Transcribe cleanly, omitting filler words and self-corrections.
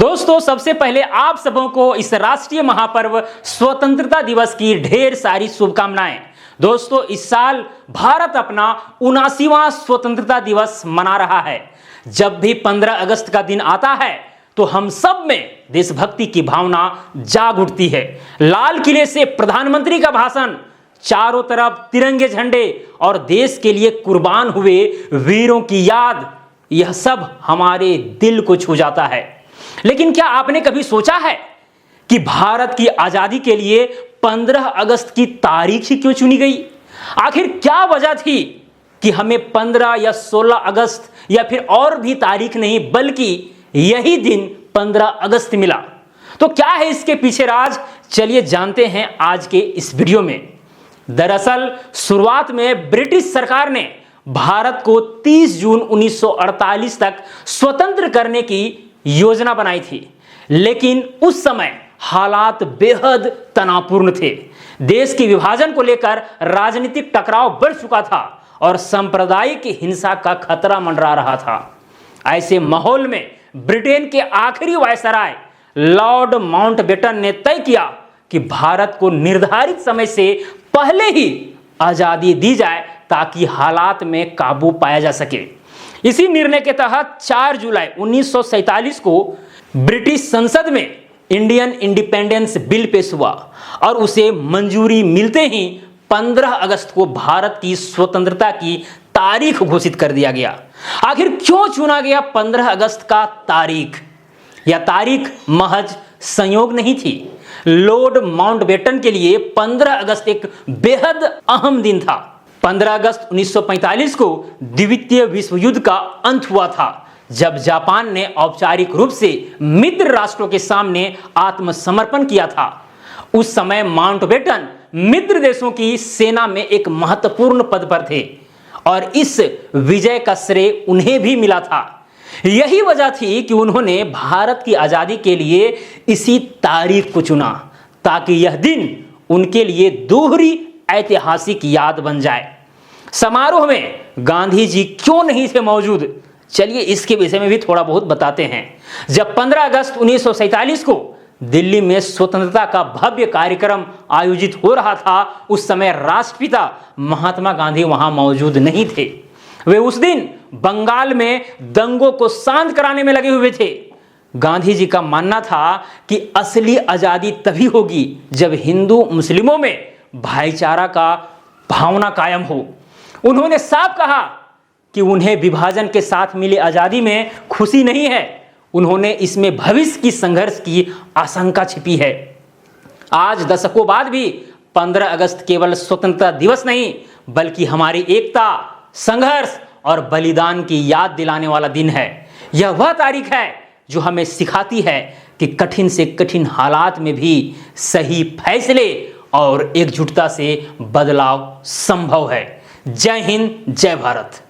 दोस्तों, सबसे पहले आप सबों को इस राष्ट्रीय महापर्व स्वतंत्रता दिवस की ढेर सारी शुभकामनाएं। दोस्तों, इस साल भारत अपना 79वां स्वतंत्रता दिवस मना रहा है। जब भी 15 अगस्त का दिन आता है तो हम सब में देशभक्ति की भावना जाग उठती है। लाल किले से प्रधानमंत्री का भाषण, चारों तरफ तिरंगे झंडे और देश के लिए कुर्बान हुए वीरों की याद, यह सब हमारे दिल को छू जाता है। लेकिन क्या आपने कभी सोचा है कि भारत की आजादी के लिए 15 अगस्त की तारीख ही क्यों चुनी गई? आखिर क्या वजह थी कि हमें 15 या 16 अगस्त या फिर और भी तारीख नहीं बल्कि यही दिन 15 अगस्त मिला? तो क्या है इसके पीछे राज? चलिए जानते हैं आज के इस वीडियो में। दरअसल शुरुआत में ब्रिटिश सरकार ने भारत को 30 जून 1948 तक स्वतंत्र करने की योजना बनाई थी, लेकिन उस समय हालात बेहद तनावपूर्ण थे। देश के विभाजन को लेकर राजनीतिक टकराव बढ़ चुका था और सांप्रदायिक हिंसा का खतरा मंडरा रहा था। ऐसे माहौल में ब्रिटेन के आखिरी वायसराय लॉर्ड माउंटबेटन ने तय किया कि भारत को निर्धारित समय से पहले ही आजादी दी जाए ताकि हालात में काबू पाया जा सके। इसी निर्णय के तहत 4 जुलाई 1947 को ब्रिटिश संसद में इंडियन इंडिपेंडेंस बिल पेश हुआ और उसे मंजूरी मिलते ही 15 अगस्त को भारत की स्वतंत्रता की तारीख घोषित कर दिया गया। आखिर क्यों चुना गया 15 अगस्त का तारीख? यह तारीख महज संयोग नहीं थी। लॉर्ड माउंटबेटन के लिए 15 अगस्त एक बेहद अहम दिन था। 15 अगस्त 1945 को द्वितीय विश्व युद्ध का अंत हुआ था, जब जापान ने औपचारिक रूप से मित्र राष्ट्रों के सामने आत्मसमर्पण किया था। उस समय माउंटबेटन मित्र देशों की सेना में एक महत्वपूर्ण पद पर थे और इस विजय का श्रेय उन्हें भी मिला था। यही वजह थी कि उन्होंने भारत की आजादी के लिए इसी तारीख को चुना, ताकि यह दिन उनके लिए दोहरी ऐतिहासिक याद बन जाए। समारोह में गांधी जी क्यों नहीं थे मौजूद? चलिए इसके विषय में भी थोड़ा बहुत बताते हैं। जब 15 अगस्त 1947 को दिल्ली में स्वतंत्रता का भव्य कार्यक्रम आयोजित हो रहा था, उस समय राष्ट्रपिता महात्मा गांधी वहां मौजूद नहीं थे। वे उस दिन बंगाल में दंगों को शांत कराने में लगे हुए थे। गांधी जी का मानना था कि असली आजादी तभी होगी जब हिंदू मुस्लिमों में भाईचारा का भावना कायम हो। उन्होंने साफ कहा कि उन्हें विभाजन के साथ मिली आजादी में खुशी नहीं है, उन्होंने इसमें भविष्य की संघर्ष की आशंका छिपी है। आज दशकों बाद भी 15 अगस्त केवल स्वतंत्रता दिवस नहीं बल्कि हमारी एकता, संघर्ष और बलिदान की याद दिलाने वाला दिन है। यह वह तारीख है जो हमें सिखाती है कि कठिन से कठिन हालात में भी सही फैसले और एकजुटता से बदलाव संभव है। जय हिंद, जय भारत।